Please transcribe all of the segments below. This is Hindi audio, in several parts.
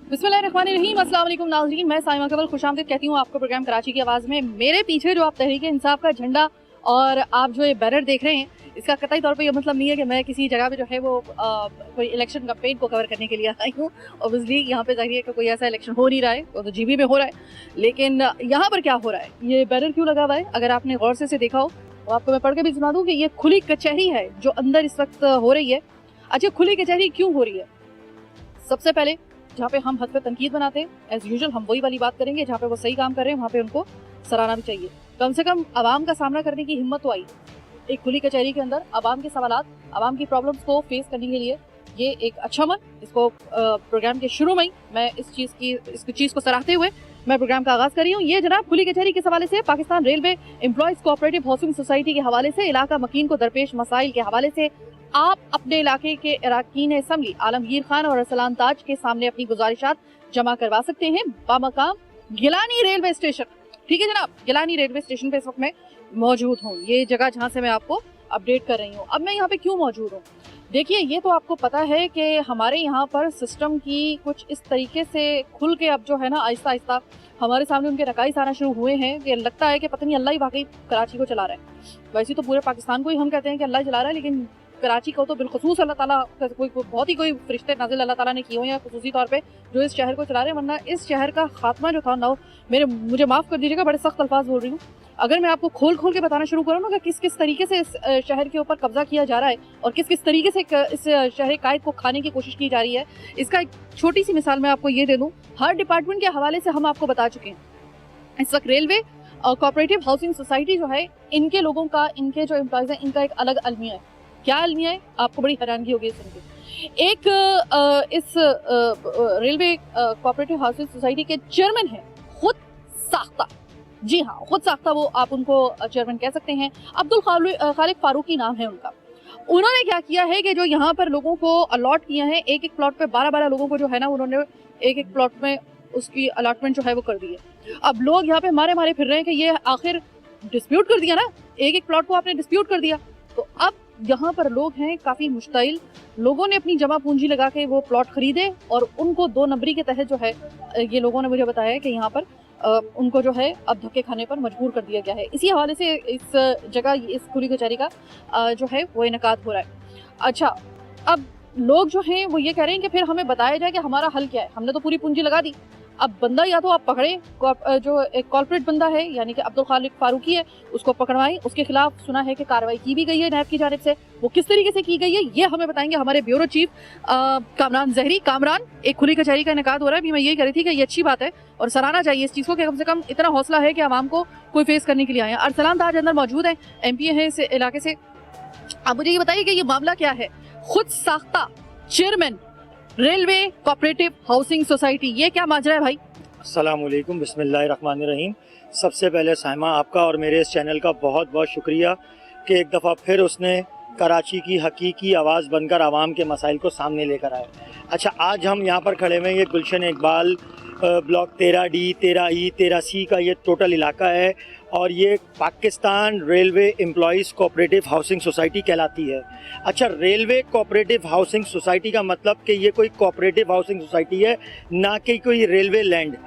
बिस्मिल्लाहिर्रहमानिर्रहीम। अस्सलाम वालेकुम नाज़रीन, मैं साइमा कबल खुशामदीद कहती हूँ आपको प्रोग्राम कराची की आवाज़ में। मेरे पीछे जो आप तहरीक इंसाफ का झंडा और आप जो ये बैनर देख रहे हैं, इसका कतई तौर पे ये मतलब नहीं है कि मैं किसी जगह पे जो है वो कोई इलेक्शन कैंपेन को कवर करने के लिए आई हूँ। ऑब्वियसली यहाँ पे जाहिर है कि कोई ऐसा इलेक्शन हो नहीं रहा है, वो तो जीबी में हो रहा है। लेकिन यहाँ पर क्या हो रहा है, ये बैनर क्यों लगा हुआ है, अगर आपने गौर से देखा हो तो आपको मैं पढ़ के भी सुना दूँ कि ये खुली कचहरी है जो अंदर इस वक्त हो रही है। अच्छा, खुली कचहरी क्यों हो रही है? सबसे पहले जहाँ पे हम हद पे तनकीद बनाते हैं, एज यूजुअल हम वही वाली बात करेंगे। जहाँ पे वो सही काम कर रहे हैं वहाँ पे उनको सराहना भी चाहिए। कम से कम आवाम का सामना करने की हिम्मत तो आई। एक खुली कचहरी के अंदर आवाम के सवालात, आवाम की प्रॉब्लम्स को फेस करने के लिए ये एक अच्छा मन। इसको प्रोग्राम के शुरू में ही मैं इस चीज़ को सराहते हुए मैं प्रोग्राम का आगाज कर रही हूँ। ये जनाब खुली कचहरी किस हवाले से? Pakistan railway employees cooperative housing society के हवाले से, इलाका मकीन को दरपेश मसाइल के हवाले से आप अपने इलाके के अरकान असम्बली आलमगीर खान और अरसलान ताज के सामने अपनी गुजारिशात जमा करवा सकते हैं बामकाम गिलानी रेलवे स्टेशन। ठीक है जनाब, गिलानी रेलवे स्टेशन पे इस वक्त मैं मौजूद हूँ, ये जगह जहाँ से मैं आपको अपडेट कर रही हूँ। अब मैं यहाँ पे क्यों मौजूद हूँ? देखिए, ये तो आपको पता है कि हमारे यहाँ पर सिस्टम की कुछ इस तरीके से खुल के अब जो है ना आहिस्ता आहिस्ता हमारे सामने उनके नकाइस आना शुरू हुए हैं कि लगता है कि पता नहीं अल्लाह ही वाकई कराची को चला रहा है। वैसे तो पूरे पाकिस्तान को ही हम कहते हैं कि अल्लाह चला रहा है, लेकिन कराची को तो बिलखसूस अल्लाह ताला कोई बहुत ही कोई फरिश्ते नाजिल अल्लाह ताला ने किए हुए हैं खुसूसी तौर पे जो इस शहर को चला रहे हैं। वरना इस शहर का खात्मा जो था ना, मुझे माफ़ कर दीजिएगा, बड़े सख्त अल्फाज बोल रही हूँ, अगर मैं आपको खोल खोल के बताना शुरू करूँ ना कि किस किस तरीके से इस शहर के ऊपर कब्जा किया जा रहा है और किस किस तरीके से इस शहर कायद को खाने की कोशिश की जा रही है, इसका एक छोटी सी मिसाल मैं आपको ये दे दूँ। हर डिपार्टमेंट के हवाले से हम आपको बता चुके हैं। इस वक्त रेलवे और कोऑपरेटिव हाउसिंग सोसाइटी जो है, इनके लोगों का, इनके जो एम्प्लॉयज़ हैं, इनका एक अलग अलमिया है। क्या अलमिया है? आपको बड़ी हैरानगी होगी सुन के। एक इस रेलवे कोऑपरेटिव हाउसिंग सोसाइटी के चेयरमैन हैं, खुद साख्ता, जी हाँ खुद साख्ता, वो आप उनको चेयरमैन कह सकते हैं। अब्दुल खालिक फारूकी नाम है उनका। उन्होंने क्या किया है कि जो यहाँ पर लोगों को अलॉट किया है, एक एक प्लॉट पे 12-12 लोगों को जो है ना, उन्होंने एक एक प्लॉट में उसकी अलॉटमेंट जो है वो कर दी है। अब लोग यहाँ पे मारे मारे फिर रहे हैं कि ये आखिर डिस्प्यूट कर दिया ना, एक एक प्लॉट को आपने डिस्प्यूट कर दिया। तो अब यहाँ पर लोग हैं काफ़ी मुश्ताइल, लोगों ने अपनी जमा पूंजी लगा के वो प्लॉट खरीदे और उनको 2 नंबरी के तहत जो है, ये लोगों ने मुझे बताया कि यहाँ पर उनको जो है अब धक्के खाने पर मजबूर कर दिया गया है। इसी हवाले से इस जगह इस खुली कचहरी का जो है वो इनेकाद हो रहा है। अच्छा, अब लोग जो हैं वो ये कह रहे हैं कि फिर हमें बताया जाए कि हमारा हल क्या है, हमने तो पूरी पूंजी लगा दी। अब बंदा या तो आप पकड़े, जो एक कॉर्पोरेट बंदा है यानी कि अब्दुल खालिक फारूकी है, उसको पकड़वाएं। उसके खिलाफ सुना है कि कार्रवाई की भी गई है नैब की जानिब से। वो किस तरीके से की गई है ये हमें बताएंगे हमारे ब्यूरो चीफ कामरान जहरी। कामरान, एक खुली कचहरी का इनेकाद हो रहा है, अभी मैं यही कह रही थी कि ये अच्छी बात है और सराहना चाहिए इस चीज़ को कि कम से कम इतना हौसला है कि आवाम को कोई फेस करने के लिए आए हैं। अरसलान ताज अंदर मौजूद है, MP है इस इलाके से। आप मुझे ये बताइए कि ये मामला क्या है? खुद साख्ता chairman railway cooperative housing society, ये क्या माजरा है भाई? अस्सलामुअलैकुम, बिस्मिल्लाहिर्रहमानिर्रहीम। सबसे पहले साइमा, आपका और मेरे इस चैनल का बहुत बहुत शुक्रिया कि एक दफ़ा फिर उसने कराची की हकीकी आवाज़ बनकर आवाम के मसाइल को सामने लेकर आए। अच्छा, आज हम यहाँ पर खड़े हुए हैं, ये गुलशन Iqbal block 13D, 13E, 13C का ये टोटल इलाका है और ये Pakistan railway employees cooperative housing society कहलाती है। अच्छा, रेलवे कोऑपरेटिव हाउसिंग सोसाइटी का मतलब कि ये कोई कोऑपरेटिव हाउसिंग सोसाइटी है, ना कि कोई रेलवे लैंड।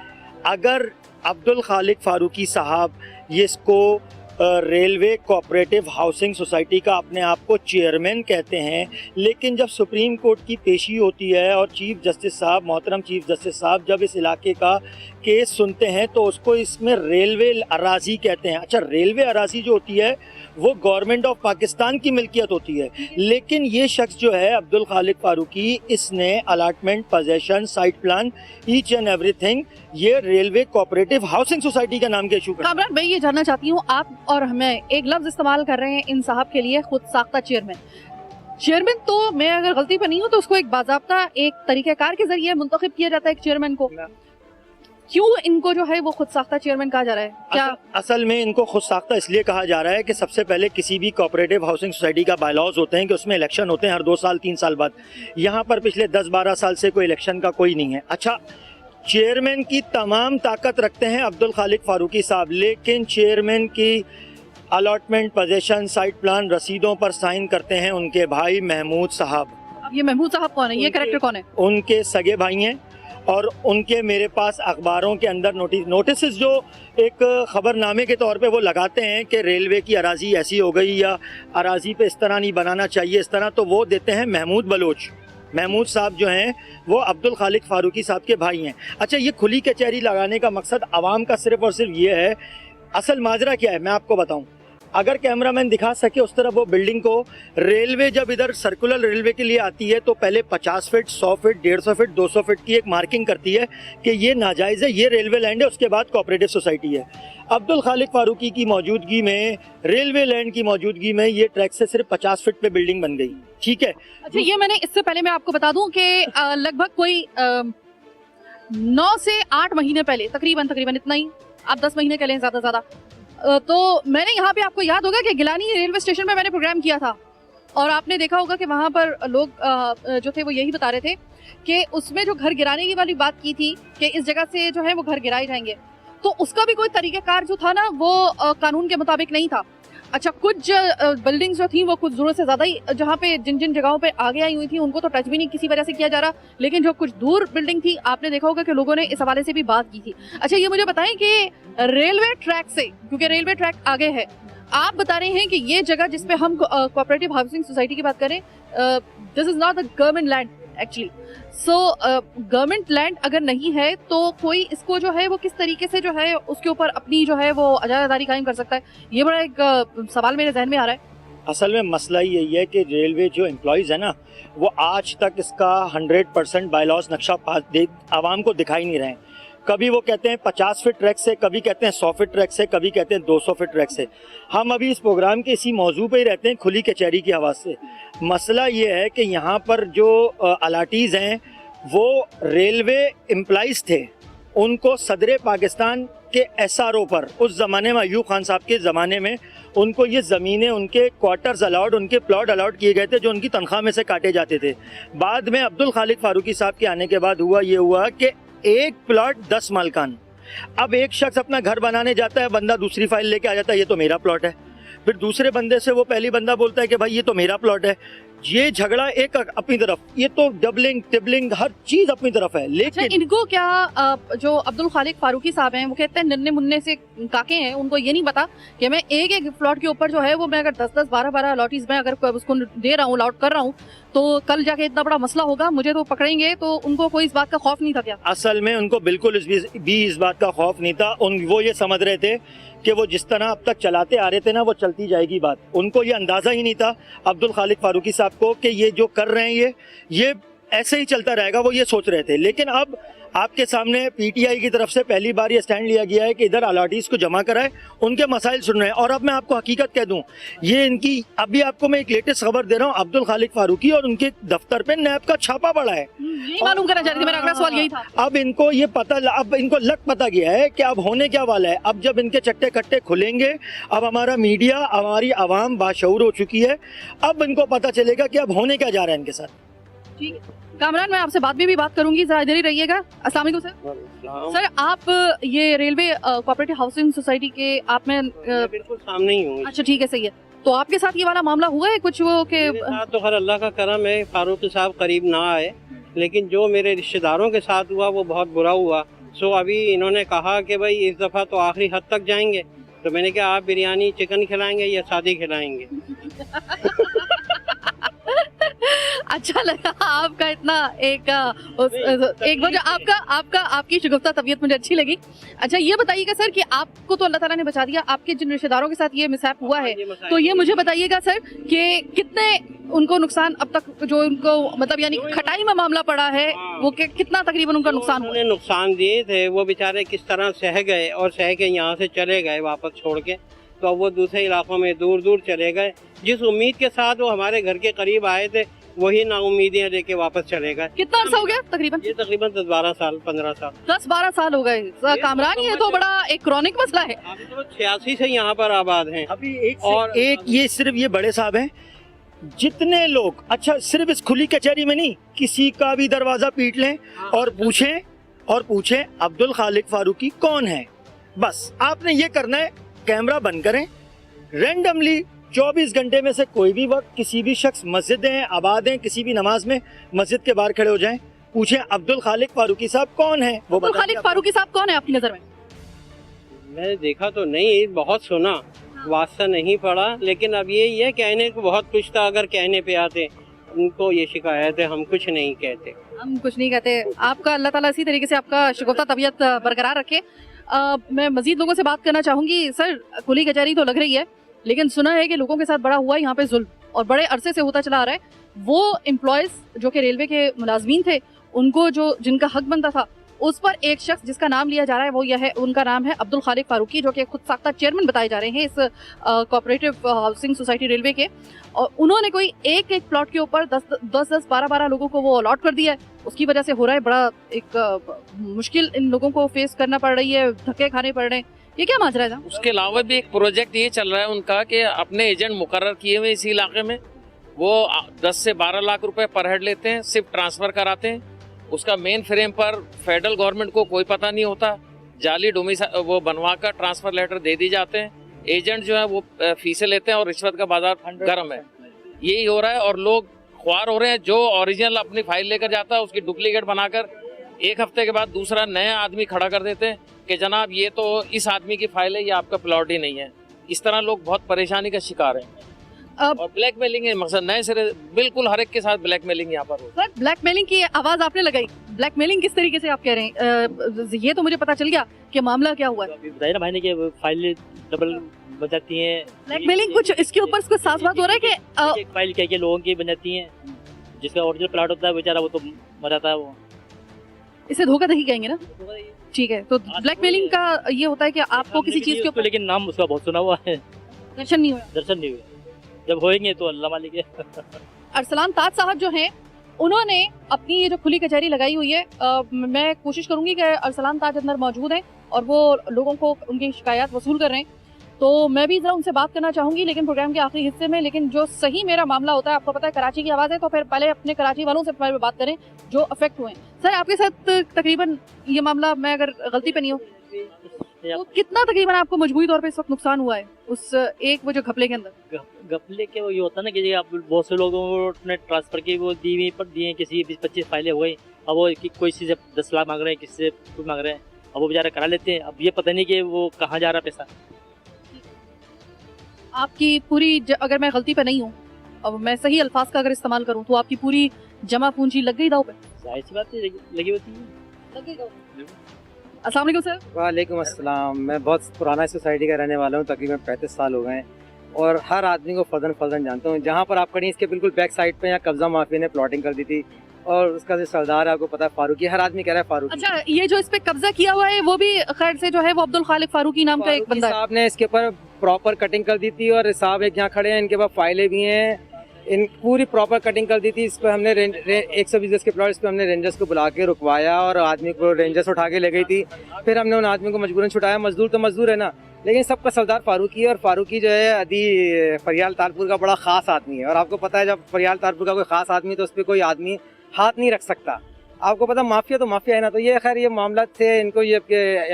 अगर अब्दुल खालिक फारूकी साहब ये इसको रेलवे कोऑपरेटिव हाउसिंग सोसाइटी का अपने आप को चेयरमैन कहते हैं, लेकिन जब सुप्रीम कोर्ट की पेशी होती है और चीफ़ जस्टिस साहब, मोहतरम चीफ़ जस्टिस साहब जब इस इलाके का केस सुनते हैं तो उसको इसमें रेलवे अराजी कहते हैं। अच्छा, रेलवे अराजी जो होती है वो गवर्नमेंट ऑफ पाकिस्तान की मिल्कियत होती है, लेकिन ये शख्स जो है अब्दुल खालिक फारूकी, इसने allotment, possession, site plan, each and everything ये रेलवे कोऑपरेटिव हाउसिंग सोसाइटी का नाम के इशू। कामरान, मैं ये जानना चाहती हूँ, आप और हमें एक लफ्ज इस्तेमाल कर रहे हैं इन साहब के लिए, खुद साख्ता चेयरमैन तो मैं अगर गलती पर नहीं हूँ तो उसको एक बाज़ाब्ता एक तरीक़ेकार के जरिए मुंतखब किया जाता है एक चेयरमैन को। क्यों इनको जो है वो खुद साख्ता चेयरमैन कहा जा रहा है? क्या असल में इनको खुद साख्ता इसलिए कहा जा रहा है कि सबसे पहले किसी भी कोऑपरेटिव हाउसिंग सोसाइटी का बायलॉज होते हैं कि उसमें इलेक्शन होते हैं हर 2 साल 3 साल बाद। यहाँ पर पिछले 10-12 साल से कोई इलेक्शन का कोई नहीं है। अच्छा, चेयरमैन की तमाम ताकत रखते हैं अब्दुल खालिक फारूकी साहब, लेकिन चेयरमैन की अलॉटमेंट, पोजेशन, साइट प्लान, रसीदों पर साइन करते हैं उनके भाई महमूद साहब। अब ये महमूद साहब कौन है? ये कैरेक्टर कौन है? उनके सगे भाई हैं और उनके मेरे पास अखबारों के अंदर नोटिस जो एक ख़बरनामे के तौर पे वो लगाते हैं कि रेलवे की अराजी ऐसी हो गई या अराजी पे इस तरह नहीं बनाना चाहिए, इस तरह, तो वो देते हैं महमूद बलोच। महमूद साहब जो हैं वो अब्दुल खालिक फारूकी साहब के भाई हैं। अच्छा, ये खुली कचहरी लगाने का मकसद आवाम का सिर्फ और सिर्फ ये है, असल माजरा क्या है मैं आपको बताऊं। अगर कैमरामैन दिखा सके उस तरफ वो बिल्डिंग को, रेलवे जब इधर सर्कुलर रेलवे के लिए आती है तो पहले 50 फीट, 100 फीट, 150 फीट, 200 फीट की एक मार्किंग करती है कि ये नाजायज़ है, ये रेलवे लैंड है, उसके बाद कोऑपरेटिव सोसाइटी है। अब्दुल खालिक फारूकी की मौजूदगी में, रेलवे लैंड की मौजूदगी में ये ट्रैक से सिर्फ 50 फीट पे बिल्डिंग बन गई, ठीक है। अच्छा, ये मैंने इससे पहले मैं आपको बता दूं कि लगभग कोई 9 से 8 महीने पहले, तकरीबन इतना ही, आप 10 महीने कह लें ज़्यादा से ज़्यादा, तो मैंने यहाँ पे, आपको याद होगा कि गिलानी रेलवे स्टेशन पे मैंने प्रोग्राम किया था और आपने देखा होगा कि वहाँ पर लोग जो थे वो यही बता रहे थे कि उसमें जो घर गिराने की वाली बात की थी कि इस जगह से जो है वो घर गिराए जाएंगे, तो उसका भी कोई तरीक़ाकार जो था ना वो कानून के मुताबिक नहीं था। अच्छा, कुछ बिल्डिंग्स जो थी वो कुछ ज़रूरत से ज़्यादा ही, जहाँ पे जिन जिन जगहों पे आगे आई हुई थी उनको तो टच भी नहीं किसी वजह से किया जा रहा, लेकिन जो कुछ दूर बिल्डिंग थी आपने देखा होगा कि लोगों ने इस हवाले से भी बात की थी। अच्छा, ये मुझे बताएं कि रेलवे ट्रैक से, क्योंकि रेलवे ट्रैक आगे है, आप बता रहे हैं कि ये जगह जिसपे हम कोऑपरेटिव हाउसिंग सोसाइटी की बात करें, this is not the government land actually. So government land अगर नहीं है तो कोई इसको जो है वो किस तरीके से जो है उसके ऊपर अपनी जो है वो अजादारी कायम कर सकता है? ये बड़ा एक सवाल मेरे जहन में आ रहा है। असल में मसला यही है कि रेलवे जो एम्प्लॉयज़ है ना, वो आज तक इसका 100% बायलॉज नक्शा आवाम को दिखाई नहीं रहे हैं। कभी वो कहते हैं 50 फीट ट्रैक से, कभी कहते हैं 100 फीट ट्रैक से, कभी कहते हैं 200 फीट ट्रैक से। हम अभी इस प्रोग्राम के इसी मौजू पे ही रहते हैं, खुली कचहरी की आवाज़ से। मसला ये है कि यहाँ पर जो अलाटीज़ हैं वो रेलवे एम्प्लॉइज़ थे, उनको सदर पाकिस्तान के SRO पर, उस ज़माने में अयूब खान साहब के ज़माने में, उनको ये ज़मीनें, उनके क्वार्टर्स अलाउड, उनके प्लॉट अलाउड किए गए थे जो उनकी तनख्वाह में से काटे जाते थे। बाद में अब्दुल खालिक फारूकी साहब के आने के बाद हुआ कि एक प्लॉट 10 मालकान। अब एक शख्स अपना घर बनाने जाता है, बंदा दूसरी फाइल लेके आ जाता है, ये तो मेरा प्लॉट है। फिर दूसरे बंदे से वो पहली बंदा बोलता है कि भाई ये तो मेरा प्लॉट है। ये झगड़ा एक अपनी तरफ, ये तो डबलिंग टिबलिंग हर चीज अपनी तरफ है। लेकिन अच्छा, इनको क्या जो अब्दुल खालिक फारूकी साहब हैं वो कहते हैं नन्हे मुन्ने से काके हैं, उनको ये नहीं पता कि मैं एक एक प्लॉट के ऊपर जो है वो मैं अगर 10-10, 12-12 अलॉटीज में अगर उसको दे रहा हूँ, अलॉट कर रहा हूँ, तो कल जाके इतना बड़ा मसला होगा, मुझे तो पकड़ेंगे। तो उनको कोई इस बात का खौफ नहीं था क्या? असल में उनको बिल्कुल इस बात का खौफ नहीं था। वो ये समझ रहे थे कि वो जिस तरह अब तक चलाते आ रहे थे ना, वो चलती जाएगी बात। उनको ये अंदाज़ा ही नहीं था अब्दुल खालिक फारूकी साहब को कि ये जो कर रहे हैं ये ऐसे ही चलता रहेगा, वो ये सोच रहे थे। लेकिन अब आपके सामने PTI की तरफ से पहली बार ये स्टैंड लिया गया है कि इधर अलाटीज़ को जमा कराए, उनके मसाइल सुन रहे हैं। और अब मैं आपको हकीकत कह दूं, ये इनकी, अभी आपको मैं एक लेटेस्ट खबर दे रहा हूँ, अब्दुल खालिक फारूकी और उनके दफ्तर पे नैब का छापा पड़ा है। यही मालूम करना चाह रही थी, मेरा अगला सवाल यही था। अब इनको ये पता, अब इनको लग पता गया है कि अब होने क्या वाला है। अब जब इनके चट्टे कट्टे खुलेंगे, अब हमारा मीडिया, हमारी आवाम बाशऊर हो चुकी है, अब इनको पता चलेगा कि अब होने क्या जा रहा है इनके साथ। ठीक है कामरान, मैं आपसे बाद में भी बात करूंगी, जरा इधर ही रहिएगा। अस्सलाम वालेकुम सर। सर, आप ये रेलवे कोऑपरेटिव हाउसिंग सोसाइटी के, आप में बिल्कुल सामने ही हूँ। अच्छा, ठीक है, सही है। तो आपके साथ ये वाला मामला हुआ है कुछ वो के? तो खैर अल्लाह का करम है, फारूकी साहब करीब ना आए, लेकिन जो मेरे रिश्तेदारों के साथ हुआ वो बहुत बुरा हुआ। सो अभी इन्होंने कहा कि भाई इस दफ़ा तो आखिरी हद तक जाएंगे, तो मैंने कहा आप बिरयानी चिकन खिलाएंगे या शादी खिलाएंगे? अच्छा लगा आपका इतना एक वजह, आपकी शगुफ्ता तबीयत मुझे अच्छी लगी। अच्छा, ये बताइएगा सर कि आपको तो अल्लाह ताला ने बचा दिया, आपके जिन रिश्तेदारों के साथ ये मिसहैप हुआ है, तो ये मुझे बताइएगा सर कि कितने उनको नुकसान अब तक, जो उनको मतलब यानी खटाई में मामला पड़ा है, वो कितना तकरीबन उनका नुकसान हुआ? नुकसान दिए थे वो बेचारे किस तरह सह गए, और सह के यहाँ से चले गए वापस छोड़ के, तो अब वो दूसरे इलाकों में दूर दूर चले गए। जिस उम्मीद के साथ वो हमारे घर के करीब आए थे, वही नाउमीदियाँ लेके वापस चले गए। कितना अर्सा हो गया तकरीबन? ये तकरीबन 10-12 साल 15 साल 10-12 साल हो गए कामरान, ये तो बड़ा एक क्रॉनिक मसला है। अभी तो 86 से यहाँ पर आबाद हैं। अभी एक ये सिर्फ ये बड़े साहब हैं, जितने लोग, अच्छा सिर्फ इस खुली कचहरी में नहीं, किसी का भी दरवाजा पीट लें और पूछें अब्दुल खालिक फारूकी कौन है, बस आपने ये करना है, कैमरा बंद करें, रेंडमली 24 घंटे में से कोई भी वक्त किसी भी शख्स, मस्जिदें आबाद हैं, किसी भी नमाज में मस्जिद के बाहर खड़े हो जाएं, पूछें अब्दुल खालिक फारूकी साहब कौन है, वो अब्दुल खालिक फारूकी साहब कौन है आपकी नजर में? मैंने देखा तो नहीं, बहुत सुना, वास्ता नहीं पड़ा, लेकिन अब यही है, कहने को बहुत कुछ था, अगर कहने पे आते उनको ये शिकायत है, हम कुछ नहीं कहते। हम कुछ नहीं कहते। आपका अल्लाह ताला इसी तरीके से आपका शगुफ्ता तबीयत बरकरार रखे। मैं मजीद लोगों से बात करना चाहूंगी। सर, कुली कचहरी तो लग रही है, लेकिन सुना है कि लोगों के साथ बड़ा हुआ यहाँ पे जुल्म, और बड़े अरसे से होता चला आ रहा है। वो एम्प्लॉयज जो कि रेलवे के मुलाजमीन थे, उनको जो जिनका हक बनता था, उस पर एक शख्स जिसका नाम लिया जा रहा है वो यह है, उनका नाम है अब्दुल खालिक फारूकी, जो कि खुद साख्ता चेयरमैन बताए जा रहे हैं इस कोऑपरेटिव हाउसिंग सोसाइटी रेलवे के। और उन्होंने कोई एक एक प्लॉट के ऊपर 10-12 लोगों को वो अलॉट कर दिया है। उसकी वजह से हो रहा है बड़ा एक मुश्किल इन लोगों को फेस करना पड़ रही है, धक्के खाने पड़ रहे हैं। ये क्या माजरा है? उसके अलावा भी एक प्रोजेक्ट ये चल रहा है उनका कि अपने एजेंट मुकर्रर किए हुए इसी इलाके में, वो 10 से 12 लाख रुपए पर हेड लेते हैं, सिर्फ ट्रांसफर कराते हैं। उसका मेन फ्रेम पर फेडरल गवर्नमेंट को कोई पता नहीं होता, जाली डोमिसाइल वो बनवा कर ट्रांसफर लेटर दे दी जाते हैं। एजेंट जो है वो फीसें लेते हैं और रिश्वत का बाजार गर्म है। यही हो रहा है और लोग ख्वार हो रहे हैं। जो ओरिजिनल अपनी फाइल लेकर जाता है उसकी डुप्लीकेट बनाकर 1 हफ्ते के बाद दूसरा नया आदमी खड़ा कर देते हैं कि जनाब ये तो इस आदमी की फाइल है, ये आपका प्लॉट ही नहीं है। इस तरह लोग बहुत परेशानी का शिकार हैं। और ब्लैकमेलिंग है मकसद, नए सिरे बिल्कुल हर एक के साथ ब्लैकमेलिंग यहाँ पर हो। सर, ब्लैकमेलिंग की आवाज आपने लगाई, ब्लैकमेलिंग किस तरीके से आप कह रहे हैं? ये तो मुझे पता चल गया कि मामला क्या हुआ है। अभी बताइए ना भाई ने कि फाइल डबल बन जाती हैं। ब्लैकमेलिंग कुछ इसके ऊपर कुछ साफ बात हो रहा है कि एक फाइल क्या लोगों की बन जाती हैं, जिसका ओरिजिनल प्लॉट होता है बेचारा वो तो मर जाता है। वो इसे धोखाधड़ी कहेंगे ना? ठीक है, तो ब्लैकमेलिंग का ये होता है कि आपको किसी चीज के ऊपर, लेकिन नाम उसका बहुत सुना हुआ है, दर्शन नहीं हुआ। दर्शन नहीं हुए, जब होएंगे तो अल्लाह मालिक है। अरसलान ताज साहब जो हैं, उन्होंने अपनी ये जो खुली कचहरी लगाई हुई है, मैं कोशिश करूंगी कि अरसलान ताज अंदर मौजूद हैं और वो लोगों को उनकी शिकायत वसूल कर रहे हैं, तो मैं भी जरा उनसे बात करना चाहूंगी, लेकिन प्रोग्राम के आखिरी हिस्से में। लेकिन जो सही मेरा मामला होता है, आपको पता है कराची की आवाज़ है, तो फिर पहले अपने कराची वालों से पहले बात करें जो अफेक्ट हुए हैं। सर, आपके साथ तकरीबन ये मामला, मैं अगर गलती पे नहीं हूँ, तो कितना तकरीबन आपको मजबूरी तौर पे इस वक्त नुकसान हुआ है उस एक वो जो घपले के अंदर? घपले के वो ये होता है ना कि आप बहुत से लोगों ने ट्रांसफर की वो दी पर दिए, किसी 20-25 फाइलें हो गई, अब वो कोई से 10 लाख मांग रहे हैं, किसी से कुछ मांग रहे हैं, अब वो बेचारा करा लेते हैं। अब ये पता नहीं कि वो कहाँ जा रहा पैसा। आपकी पूरी अगर मैं गलती पे नहीं हूँ, अब मैं सही अल्फाज का अगर इस्तेमाल करूँ, तो आपकी पूरी जमा पूंजी लग गई दाव पे? जाहिर सी बात है, लगी होती है। अस्सलाम वालेकुम सर। वालेकुम अस्सलाम। मैं बहुत पुराना सोसाइटी का रहने वाला हूँ, तकरीबन 35 साल हो गए हैं और हर आदमी को फर्दन जानता हूँ। जहाँ पर आप खड़ी इसके बिल्कुल बैक साइड पे यहाँ कब्जा माफिया ने प्लॉटिंग कर दी थी और उसका जो सरदार है आपको पता है फारूकी, हर आदमी कह रहा है फारूकी। अच्छा, ये जो इस पे कब्जा किया हुआ है वो भी खैर से जो है वो अब्दुल खालिक फारूकी नाम का एक बंदा है। साहब ने इसके ऊपर प्रॉपर कटिंग कर दी थी और साहब एक यहाँ खड़े हैं, इनके पास फाइलें भी हैं, इन पूरी प्रॉपर कटिंग कर दी थी। इस पर हमने 120 के प्लॉट, इस पर हमने रेंजर्स को बुला के रुकवाया और आदमी को रेंजर्स उठा के ले गई थी। फिर हमने उन आदमी को मजबूरन छुटाया। मजदूर तो मजदूर है ना, लेकिन सबका सरदार फारूकी है और फारूकी जो है अदी फरियाल तारपुर का बड़ा ख़ास आदमी है। और आपको पता है जब फरियाल तारपुर का कोई ख़ास आदमी तो उस पर कोई आदमी हाथ नहीं रख सकता। आपको पता माफिया तो माफिया है ना। तो ये खैर ये मामला थे, इनको ये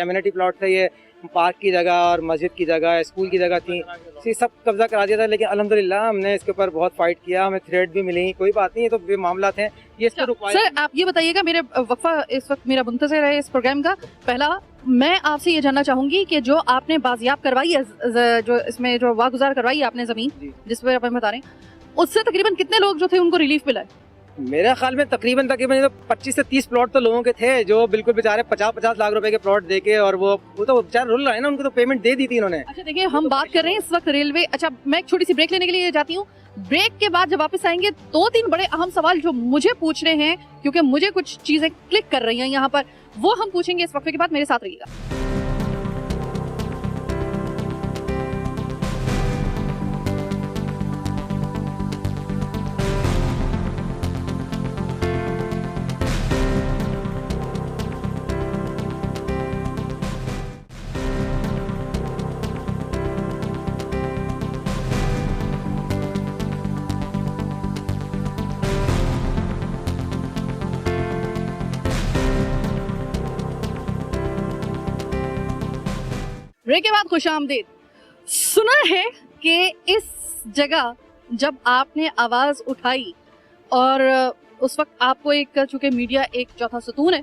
एमिनिटी प्लॉट थे, ये पार्क की जगह और मस्जिद की जगह, स्कूल की जगह थी, ये सब कब्जा करा दिया था। लेकिन अल्हम्दुलिल्लाह हमने इसके ऊपर बहुत फाइट किया, हमें थ्रेड भी मिली। कोई बात नहीं, ये तो मामला थे, ये इसको रुकवाया। सर, आप ये बताइएगा, मेरे वक्फा इस वक्त मेरा मुंतज़िर है इस प्रोग्राम का। पहला, मैं आपसे ये जानना चाहूंगी कि जो आपने बाजियाब करवाई है, जो इसमें जो वागुजार करवाई है आपने जमीन जिस पर आप बता रहे हैं, उससे तकरीबन कितने लोग जो थे उनको रिलीफ मिला है? मेरे ख्याल में तकरीबन 25 से 30 प्लॉट तो लोगों के थे जो बिल्कुल बेचारे 50-50 लाख रुपए के प्लॉट देके, और वो तो बेचारे रुल रहे हैं ना, उनको तो पेमेंट दे दी थी इन्होंने। अच्छा देखिए, हम बात कर रहे हैं इस वक्त रेलवे। अच्छा, मैं एक छोटी सी ब्रेक लेने के लिए जाती हूँ। ब्रेक के बाद जब वापस आएंगे 2-3 बड़े अहम सवाल जो मुझे पूछने हैं, क्योंकि मुझे कुछ चीजें क्लिक कर रही हैं यहाँ पर, वो हम पूछेंगे इस वक्त के बाद। मेरे साथ रहिएगा। ब्रेक के बाद खुशामदीद। सुना है कि इस जगह जब आपने आवाज उठाई और उस वक्त आपको एक, चूंकि मीडिया एक चौथा सुतून है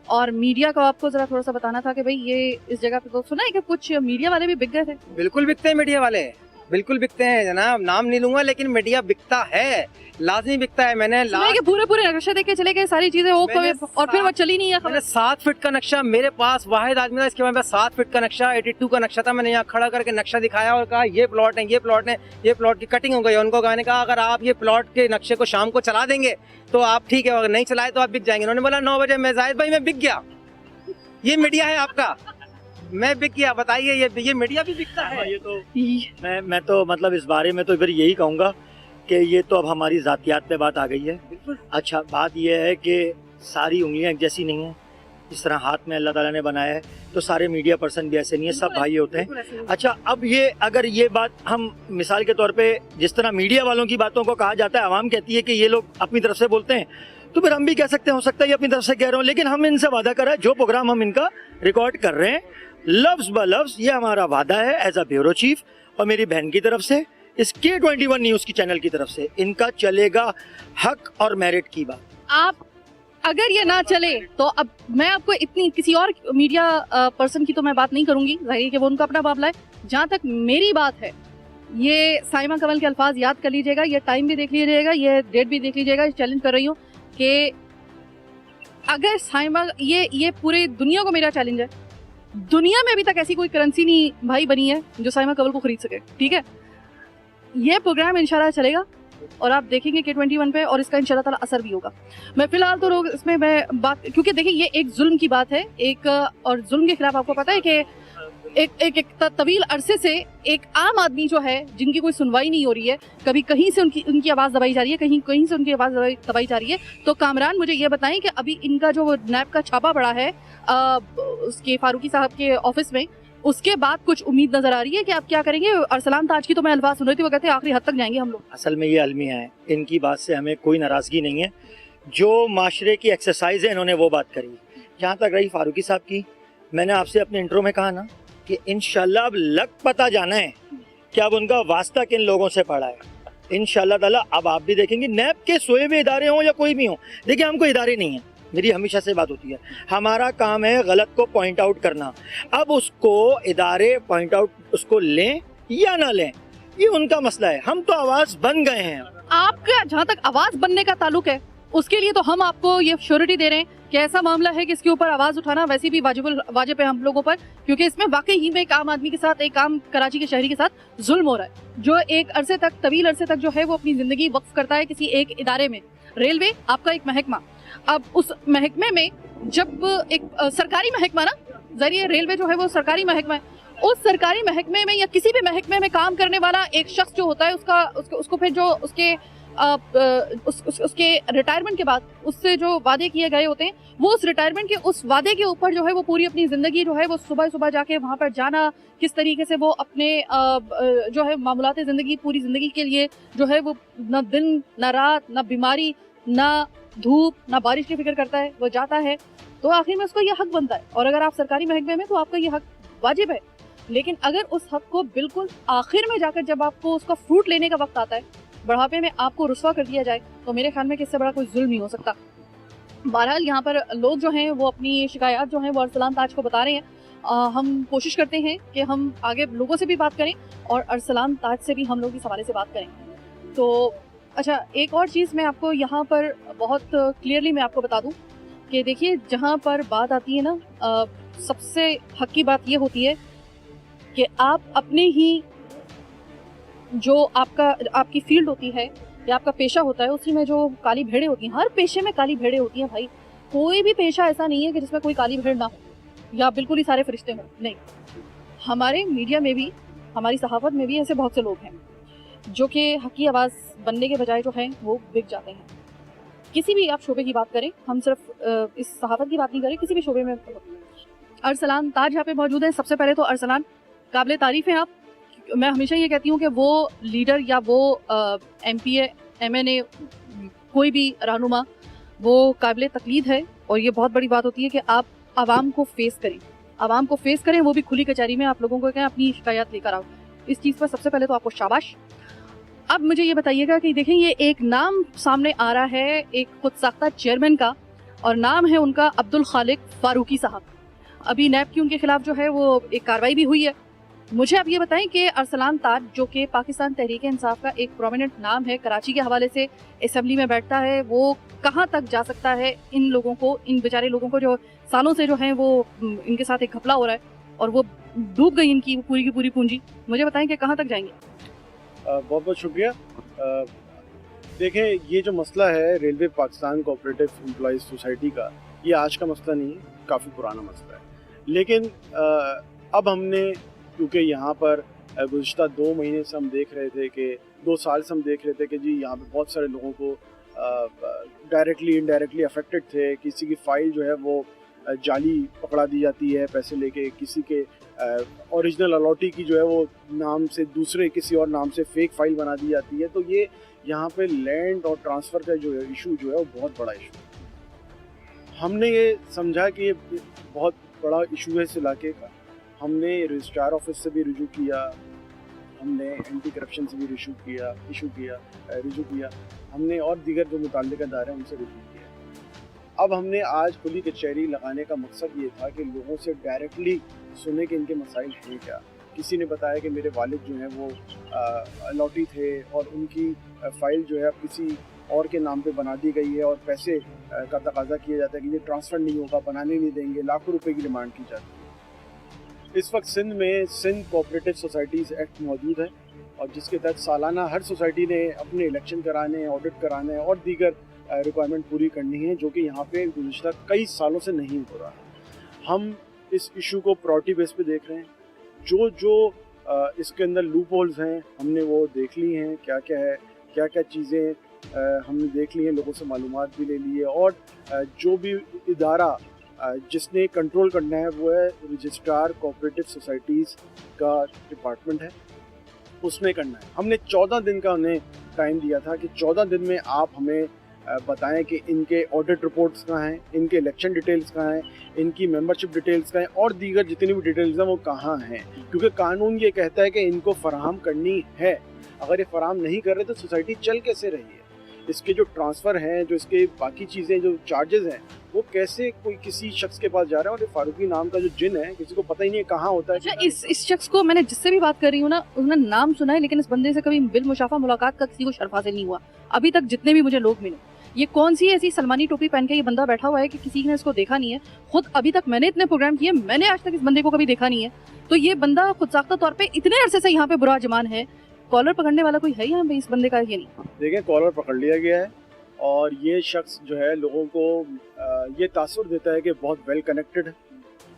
और मीडिया को आपको जरा थोड़ा सा बताना था कि भाई ये इस जगह पे, तो सुना है कि कुछ मीडिया वाले भी बिक गए थे। बिल्कुल बिकते हैं मीडिया वाले, बिल्कुल बिकते हैं जनाब, नाम नहीं लूंगा लेकिन मीडिया बिकता है, लाजमी बिकता है। मैंने सुना है कि पूरे नक्शे देख के चले गए सारी चीजें वो और फिर वो चली नहीं है मैंने खबर। 7 फीट का नक्शा मेरे पास वाहिद आदमी था, इसके बाद 7 फीट का नक्शा 82 का नक्शा था, मैंने यहाँ खड़ा करके नक्शा दिखाया और कहा ये प्लॉट है, ये प्लॉट है, ये प्लॉट की कटिंग हो गई। उनको मैंने कहा अगर आप ये प्लॉट के नक्शे को शाम को चला देंगे तो आप ठीक है, अगर नहीं चलाए तो आप बिक जाएंगे। उन्होंने बोला 9 बजे, मैं जाहिद भाई मैं बिक गया, ये मीडिया है आपका, मैं बिक गया। बताइए ये मीडिया भी बिकता है। ये तो मैं तो मतलब इस बारे में तो फिर यही कहूँगा कि ये तो अब हमारी जातियात पे बात आ गई है। अच्छा, बात ये है कि सारी उंगलियां एक जैसी नहीं है, इस तरह हाथ में अल्लाह ताला ने बनाया है, तो सारे मीडिया पर्सन भी ऐसे नहीं है, सब भाई होते हैं। अच्छा, अब ये अगर ये बात हम मिसाल के तौर पे जिस तरह मीडिया वालों की बातों को कहा जाता है, आवाम कहती है कि ये लोग अपनी तरफ से बोलते हैं, तो फिर हम भी कह सकते हैं, हो सकता है ये अपनी तरफ से कह रहे हो, लेकिन हम इनसे वादा कर रहे हैं, जो प्रोग्राम हम इनका रिकॉर्ड कर रहे हैं लफ्ज ब लफ्ज ये हमारा वादा है एज अ ब्यूरो चीफ और मेरी बहन की तरफ से, इस K21 न्यूज़ की चैनल की तरफ से, इनका चलेगा हक और मेरिट की बात। आप अगर ये ना चले तो अब मैं आपको इतनी किसी और मीडिया पर्सन की तो मैं बात नहीं करूंगी, जाहिर है कि वो उनका अपना मामला है। जहाँ तक मेरी बात है, ये साइमा कमल के अल्फाज याद कर लीजिएगा, ये टाइम भी देख लीजिएगा, ये डेट भी देख लीजिएगा। चैलेंज कर रही हूँ कि अगर साइमा, ये पूरे दुनिया को मेरा चैलेंज है, दुनिया में अभी तक ऐसी कोई करेंसी नहीं भाई बनी है जो साइमा कमल को खरीद सके, ठीक है। ये प्रोग्राम इंशाल्लाह चलेगा और आप देखेंगे K21 पे और इसका इंशाल्लाह ताला असर भी होगा। मैं फिलहाल तो लोग इसमें मैं बात, क्योंकि देखिए ये एक जुल्म की बात है, एक और जुल्म के खिलाफ आपको पता है कि एक तवील अरसे से एक आम आदमी जो है जिनकी कोई सुनवाई नहीं हो रही है, कभी कहीं से उनकी आवाज़ दबाई जा रही है, कहीं से उनकी आवाज़ दबाई जा रही है। तो कामरान मुझे ये बताएं कि अभी इनका जो नैब का छापा पड़ा है उसके फारूकी साहब के ऑफिस में, उसके बाद कुछ उम्मीद नजर आ रही है कि आप क्या करेंगे? अरसलान ताज की तो मैं अल्फाज सुन रही थी, वो कहते हैं आखिरी हद तक जाएंगे हम लोग। असल में ये अलमिया है, इनकी बात से हमें कोई नाराज़गी नहीं है, जो माशरे की एक्सरसाइज है इन्होंने वो बात करी। जहाँ तक रही फारूकी साहब की, मैंने आपसे अपने इंट्रो में कहा ना कि इंशाल्लाह अब लग पता जाना है कि अब उनका वास्ता किन लोगों से पड़ा है। इंशाल्लाह ताला अब आप भी देखेंगे, नैब के सोए हुए इदारे हों या कोई भी हो, देखिए हमको इदारे नहीं है, मेरी हमेशा से बात होती है, हमारा काम है गलत को पॉइंट आउट करना। अब उसको इदारे पॉइंट आउट उसको लें या ना लें, ये उनका मसला है, हम तो आवाज़ बन गए हैं। आपका जहाँ तक आवाज़ बनने का ताल्लुक है, उसके लिए तो हम आपको ये श्योरिटी दे रहे हैं कि ऐसा मामला है कि इसके ऊपर आवाज़ उठाना वैसे भी वाजिब है हम लोगों पर, क्योंकि इसमें वाकई ही में एक आम आदमी के साथ, एक आम कराची के शहरी के साथ जुल्म हो रहा है, जो एक अरसे तक, तवील अरसे तक जो है वो अपनी ज़िंदगी वक्फ करता है किसी एक इदारे में। रेलवे आपका एक महकमा, अब उस महकमे में जब एक सरकारी महकमा ना, जरिए रेलवे जो है वो सरकारी महकमा है, उस सरकारी महकमे में या किसी भी महकमे में काम करने वाला एक शख्स जो होता है, उसको फिर जो उसके रिटायरमेंट के बाद उससे जो वादे किए गए होते हैं, वो उस रिटायरमेंट के उस वादे के ऊपर जो है वो पूरी अपनी ज़िंदगी जो है वो सुबह सुबह जाके वहाँ पर जाना, किस तरीके से वो अपने जो है मामूलात ज़िंदगी, पूरी ज़िंदगी के लिए जो है वो न दिन न रात, न बीमारी, न धूप, न बारिश की फिक्र करता है, वो जाता है, तो आखिर में उसको ये हक बनता है। और अगर आप सरकारी महकमे में, तो आपका ये हक वाजिब है। लेकिन अगर उस हक को बिल्कुल आखिर में जाकर जब आपको उसका फ्रूट लेने का वक्त आता है, बढ़ापे में आपको रुस्वा कर दिया जाए, तो मेरे ख्याल में किससे बड़ा कोई जुल्म नहीं हो सकता। बहरहाल यहाँ पर लोग जो हैं वो अपनी शिकायत जो हैं वो अरसलान ताज को बता रहे हैं। हम कोशिश करते हैं कि हम आगे लोगों से भी बात करें और अरसलान ताज से भी हम लोग इस हवाले से बात करें। तो अच्छा, एक और चीज़ मैं आपको यहाँ पर बहुत क्लियरली मैं आपको बता दूँ कि देखिए, जहाँ पर बात आती है ना, सबसे हक की बात ये होती है कि आप अपने ही जो आपकी फील्ड होती है या आपका पेशा होता है, उसी में जो काली भेड़ें होती हैं, हर पेशे में काली भेड़ें होती हैं भाई, कोई भी पेशा ऐसा नहीं है कि जिसमें कोई काली भेड़ ना हो या बिल्कुल ही सारे फरिश्ते हों, नहीं। हमारे मीडिया में भी, हमारी सहाफ़त में भी ऐसे बहुत से लोग हैं जो कि हक की आवाज़ बनने के बजाय जो है वो बिक जाते हैं। किसी भी आप शोबे की बात करें, हम सिर्फ इस सहाफ़त की बात नहीं करें, किसी भी शोबे में। अरसलान ताज यहाँ पे मौजूद है। सबसे पहले तो अरसलान, काबिल तारीफ़ हैं आप। मैं हमेशा ये कहती हूँ कि वो लीडर या वो MPA MNA कोई भी रहनुमा, वो काबिल तकलीद है, और ये बहुत बड़ी बात होती है कि आप आवाम को फेस करें, वो भी खुली कचहरी में। आप लोगों को कहें अपनी शिकायत लेकर आओ। इस चीज़ पर सबसे पहले तो आपको शाबाश। अब मुझे ये बताइएगा कि देखें ये एक नाम सामने आ रहा है एक खुद साख्ता चेयरमैन का, और नाम है उनका अब्दुल खालिक फारूकी साहब। अभी नैब की उनके खिलाफ जो है वो एक कार्रवाई भी हुई है। मुझे आप ये बताएं कि अरसलान ताज जो कि पाकिस्तान तहरीक इंसाफ का एक प्रोमिनेंट नाम है, कराची के हवाले से असेंबली में बैठता है, वो कहाँ तक जा सकता है इन लोगों को, इन बेचारे लोगों को जो सालों से जो है वो इनके साथ एक घपला हो रहा है और वो डूब गई इनकी पूरी की पूरी पूंजी। मुझे बताएं कि कहाँ तक जाएंगे। बहुत बहुत शुक्रिया। देखें, ये जो मसला है railway Pakistan cooperative employees society का, ये आज का मसला नहीं है, काफ़ी पुराना मसला है। लेकिन अब हमने, क्योंकि यहाँ पर गुज़िश्ता 2 महीने से हम देख रहे थे कि 2 साल से हम देख रहे थे कि जी यहाँ पे बहुत सारे लोगों को डायरेक्टली इनडायरेक्टली अफेक्टेड थे। किसी की फ़ाइल जो है वो जाली पकड़ा दी जाती है पैसे लेके, किसी के ओरिजिनल अलॉटी की जो है वो नाम से दूसरे किसी और नाम से फेक फाइल बना दी जाती है। तो ये यहाँ पे लैंड और ट्रांसफ़र का जो इशू जो है वो बहुत बड़ा इशू है। हमने ये समझा कि ये बहुत बड़ा इशू है इस इलाके का। हमने रजिस्ट्रार ऑफिस से भी रुजू किया, हमने एंटी करप्शन से भी रिजू किया, हमने और दीगर जो मुताल्लिक़ अदारे हैं उनसे रुजू किया। अब हमने आज खुली कचहरी लगाने का मकसद ये था कि लोगों से डायरेक्टली सुने कि इनके मसाइल हैं क्या। किसी ने बताया कि मेरे वालिद जो हैं वो अलॉटी थे और उनकी फ़ाइल जो है अब किसी और के नाम पे बना दी गई है और पैसे का तकाजा किया जाता है कि ये ट्रांसफ़र नहीं होगा, बनाने नहीं देंगे, लाखों रुपए की डिमांड की जाती है। इस वक्त सिंध में सिंध कोऑपरेटिव सोसाइटीज़ एक्ट मौजूद है और जिसके तहत सालाना हर सोसाइटी ने अपने इलेक्शन कराने, ऑडिट कराने और दीगर रिक्वायरमेंट पूरी करनी है, जो कि यहाँ पे गुज़िश्ता कई सालों से नहीं हो रहा है। हम इस इशू को प्रायोरिटी बेस पे देख रहे हैं। जो इसके अंदर लूप होल्स हैं हमने वो देख ली हैं, क्या क्या चीज़ें हमने देख ली हैं, लोगों से मालूमात भी ले ली है। और जो भी इदारा जिसने कंट्रोल करना है वो है रजिस्ट्रार कोऑपरेटिव सोसाइटीज़ का डिपार्टमेंट है, उसने करना है। हमने 14 दिन का उन्हें टाइम दिया था कि 14 दिन में आप हमें बताएं कि इनके ऑडिट रिपोर्ट्स कहाँ हैं, इनके इलेक्शन डिटेल्स कहाँ हैं, इनकी मेंबरशिप डिटेल्स कहाँ हैं और दीगर जितनी भी डिटेल्स हैं वो कहाँ हैं। क्योंकि कानून ये कहता है कि इनको फराहम करनी है। अगर ये फराहम नहीं कर रहे तो सोसाइटी चल कैसे रही है। इसके जो ट्रांसफ़र हैं, जो इसके बाकी चीज़ें, जो चार्जेस हैं, वो कैसे कोई किसी शख्स के पास जा रहा है। और ये फारूकी नाम का जो जिन है किसी को पता ही नहीं है कहाँ होता है। अच्छा, इस शख्स को मैंने जिससे भी बात कर रही हूँ ना, उन्होंने नाम सुना है लेकिन इस बंदे से कभी बिल मुशाफा मुलाकात का किसी को शर्फ हासिल नहीं हुआ अभी तक, जितने भी मुझे लोग मिले। ये कौन सी ऐसी सलमानी टोपी पहन के ये बंदा बैठा हुआ है कि किसी ने इसको देखा नहीं है। खुद अभी तक मैंने इतने प्रोग्राम किए, मैंने आज तक इस बंदे को कभी देखा नहीं है। तो ये बंदा खुद साख्ता तौर पे इतने अरसे से यहाँ पे बुरा जमान है। कॉलर पकड़ने वाला कोई है यहाँ पे इस बंदे का? ये नहीं। देखें, कॉलर पकड़ लिया गया है और ये शख्स जो है लोगों को ये तासुर देता है कि बहुत वेल कनेक्टेड है।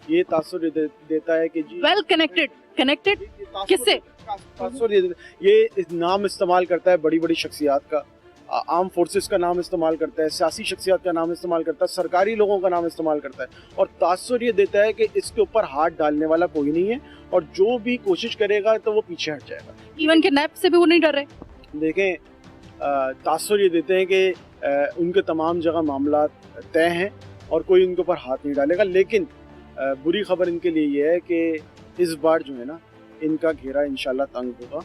ये तासुर देता है कि जी वेल कनेक्टेड किससे? तासुर ये नाम इस्तेमाल करता है बड़ी बड़ी शख्सियात का, आर्म फोर्सेस का नाम इस्तेमाल करता है, सियासी शख्सियत का नाम इस्तेमाल करता है, सरकारी लोगों का नाम इस्तेमाल करता है और तासुर ये देता है कि इसके ऊपर हाथ डालने वाला कोई नहीं है और जो भी कोशिश करेगा तो वो पीछे हट जाएगा। इवन के नैब से भी वो नहीं डर रहे। देखें, तासुर ये देते हैं कि उनके तमाम जगह मामला तय हैं और कोई उनके ऊपर हाथ नहीं डालेगा। लेकिन बुरी खबर इनके लिए ये है कि इस बार जो है ना, इनका घेरा इंशाल्लाह तंग होगा,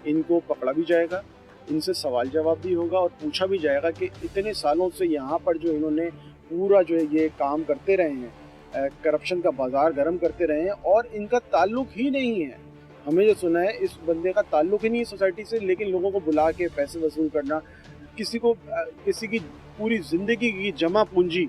इनको पकड़ा भी जाएगा, इनसे सवाल जवाब भी होगा और पूछा भी जाएगा कि इतने सालों से यहाँ पर जो इन्होंने पूरा जो है ये काम करते रहे हैं, करप्शन का बाजार गर्म करते रहे हैं और इनका ताल्लुक ही नहीं है। हमें जो सुना है इस बंदे का ताल्लुक ही नहीं है सोसाइटी से, लेकिन लोगों को बुला के पैसे वसूल करना, किसी की पूरी ज़िंदगी की जमा पूंजी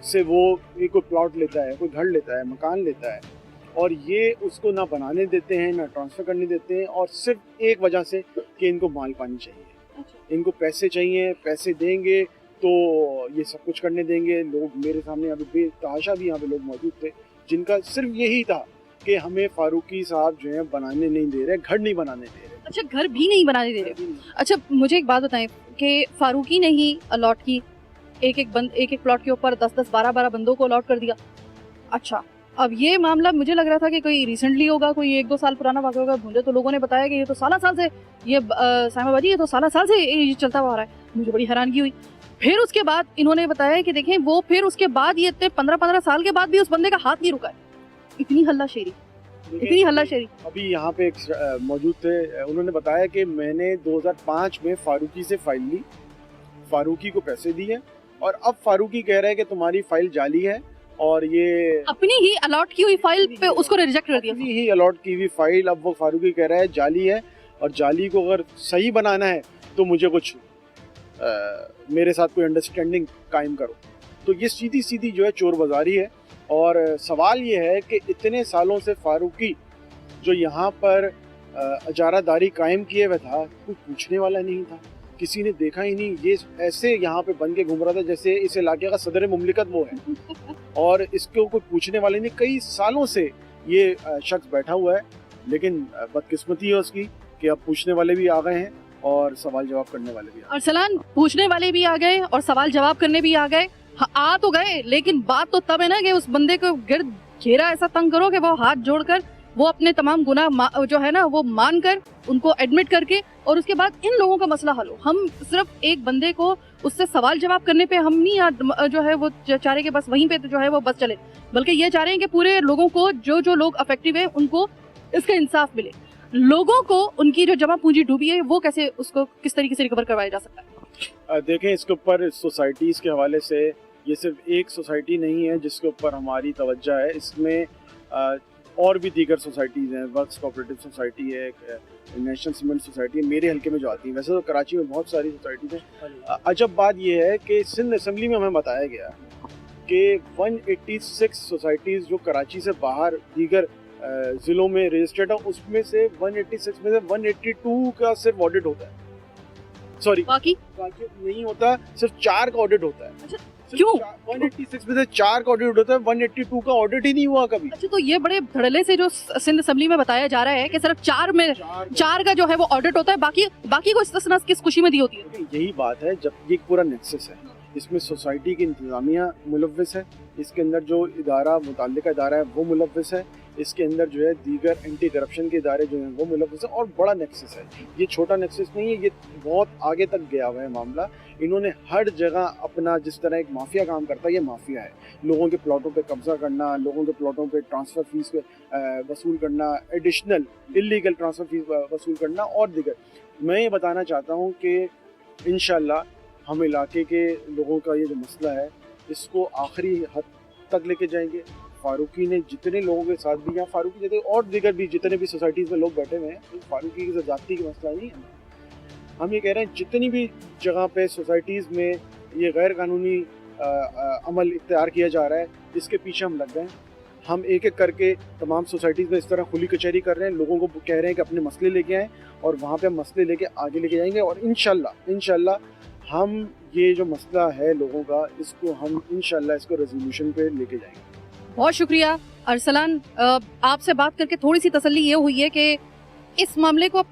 से वो एक कोई प्लॉट लेता है, कोई घर लेता है, मकान लेता है और ये उसको ना बनाने देते हैं ना ट्रांसफ़र करने देते हैं और सिर्फ एक वजह से कि इनको माल पानी चाहिए, इनको पैसे चाहिए, पैसे देंगे तो ये सब कुछ करने देंगे। लोग मेरे सामने यहाँ पे बेतहाशा भी यहाँ पे लोग मौजूद थे जिनका सिर्फ यही था कि हमें फारूकी साहब जो है बनाने नहीं दे रहे, घर नहीं बनाने दे रहे। अच्छा, घर भी नहीं बनाने दे रहे। अच्छा, मुझे एक बात बताएं कि फारूकी ने ही अलॉट की एक एक प्लॉट के ऊपर 10-10, 12-12 बंदों को अलॉट कर दिया। अच्छा, अब ये मामला मुझे लग रहा था कि कोई रिसेंटली होगा, कोई 1-2 साल पुराना वाक़या होगा। मुझे तो लोगों ने बताया कि ये तो साल से ये साइमा बाजी, ये तो साल से ये चलता हुआ आ रहा है। मुझे बड़ी हैरानगी हुई। फिर उसके बाद इन्होंने बताया कि देखें वो फिर उसके बाद ये 15-15 साल के बाद भी उस बंदे का हाथ नहीं रुका है। इतनी हल्लाशेरी इतनी हल्लाशेरी। अभी यहाँ पे एक मौजूद थे, उन्होंने बताया कि मैंने 2005 में फारूकी से फाइल ली, फारूकी को पैसे दिए और अब फारूकी कह रहा है कि तुम्हारी फाइल जाली है और ये अपनी ही अलॉट की हुई फाइल पे उसको रिजेक्ट कर दिया। अपनी ही अलॉट की हुई फाइल अब वो फारूकी कह रहा है जाली है, और जाली को अगर सही बनाना है तो मुझे कुछ मेरे साथ कोई अंडरस्टैंडिंग कायम करो। तो ये सीधी सीधी जो है चोर बाजारी है। और सवाल ये है कि इतने सालों से फारूकी जो यहाँ पर अजारादारी कायम किए हुए था, कोई पूछने वाला नहीं था, किसी ने देखा ही नहीं। ये ऐसे यहाँ पे बन के घूम रहा था जैसे इस इलाके का सदर मुमलिकत वो है, और इसको कोई पूछने वाले नहीं। कई सालों से ये शख्स बैठा हुआ है, लेकिन बदकिस्मती है उसकी कि अब पूछने वाले भी आ गए हैं और सवाल जवाब करने वाले भी आ गए। अरसलान, पूछने वाले भी आ गए और सवाल जवाब करने भी आ गए। आ तो गए, लेकिन बात तो तब है ना कि उस बंदे को गिर्द घेरा ऐसा तंग करो कि वो हाथ जोड़कर वो अपने तमाम गुनाह जो है ना वो मान कर उनको एडमिट करके और उसके बाद इन लोगों का मसला हल हो। हम सिर्फ एक बंदे को उससे सवाल जवाब करने पे हम नहीं जो है वो चाह रहे कि बस वहीं पे जो है वो बस चले, बल्कि ये चाह रहे हैं कि पूरे लोगों को जो लोग अफेक्टिव है उनको इसका इंसाफ मिले। लोगों को उनकी जो जमा पूंजी डूबी है वो कैसे उसको किस तरीके से रिकवर करवाया जा सकता है? देखें, इसके ऊपर सोसाइटीज़ के हवाले से ये सिर्फ एक सोसाइटी नहीं है जिसके ऊपर हमारी तवज्जो है, इसमें और भी दीगर सोसाइटीज़ हैं। वर्क्स कोऑपरेटिव सोसाइटी है, नेशनल सीमेंट सोसाइटी है, मेरे हल्के में जो आती है। वैसे तो कराची में बहुत सारी सोसाइटीज़ हैं। अजब बात यह है कि सिंध असेंबली में हमें बताया गया कि 186 सोसाइटीज़ जो कराची से बाहर दीगर ज़िलों में रजिस्टर्ड है, उसमें से 186 में से 182 का सिर्फ ऑडिट होता है। सॉरी, बाकी नहीं होता, सिर्फ 4 का ऑडिट होता है। अच्छा, क्यों? 186 में से 4 का ऑडिट होता है, 182 का ऑडिट ही नहीं हुआ कभी। अच्छा, तो ये बड़े धड़ल्ले से जो सिंध असेंबली में बताया जा रहा है कि सिर्फ 4 का जो है वो ऑडिट होता है, बाकी को इस्तिस्ना किस खुशी में दी होती है? यही बात है, जब ये पूरा नेक्सस है, इसमें सोसाइटी की इंतजामिया मुलव्वस है, इसके अंदर जो इदारा मुताल्लिका इदारा है वो मुलव्वस है, इसके अंदर जो है दीगर एंटी करप्शन के इदारे जो हैं वो मुलव्वस है, और बड़ा नेक्सस है। ये छोटा नेक्सस नहीं है, ये बहुत आगे तक गया हुआ है मामला। इन्होंने हर जगह अपना, जिस तरह एक माफिया काम करता है, ये माफिया है। लोगों के प्लॉटों पे कब्जा करना, लोगों के प्लॉटों पे ट्रांसफ़र फीस वसूल करना, एडिशनल इलीगल ट्रांसफ़र फीस वसूल करना और दीगर। मैं ये बताना चाहता हूँ कि इंशाल्लाह हम इलाके के लोगों का ये जो मसला है इसको आखिरी हद तक लेके जाएंगे। फारूकी ने जितने लोगों के साथ भी, यहाँ फारूकी जैसे और दीगर भी जितने भी सोसाइटीज़ में लोग बैठे हुए हैं, तो फारूकी की ज़ाती का मसला नहीं है। हम ये कह रहे हैं जितनी भी जगह पे सोसाइटीज़ में ये गैर कानूनी अमल इख्तियार किया जा रहा है, इसके पीछे हम लग गए हैं। हम एक एक करके तमाम सोसाइटीज़ में इस तरह खुली कचहरी कर रहे हैं, लोगों को कह रहे हैं कि अपने मसले लेके आएँ, और वहाँ पे हम मसले लेके आगे लेके जाएंगे। और इंशाल्लाह हम ये जो मसला है लोगों का, इसको हम इंशाल्लाह इसको रेजोल्यूशन पे लेके जाएंगे। बहुत शुक्रिया अरसलान, आपसे बात करके थोड़ी सी तसल्ली ये हुई है कि इस मामले को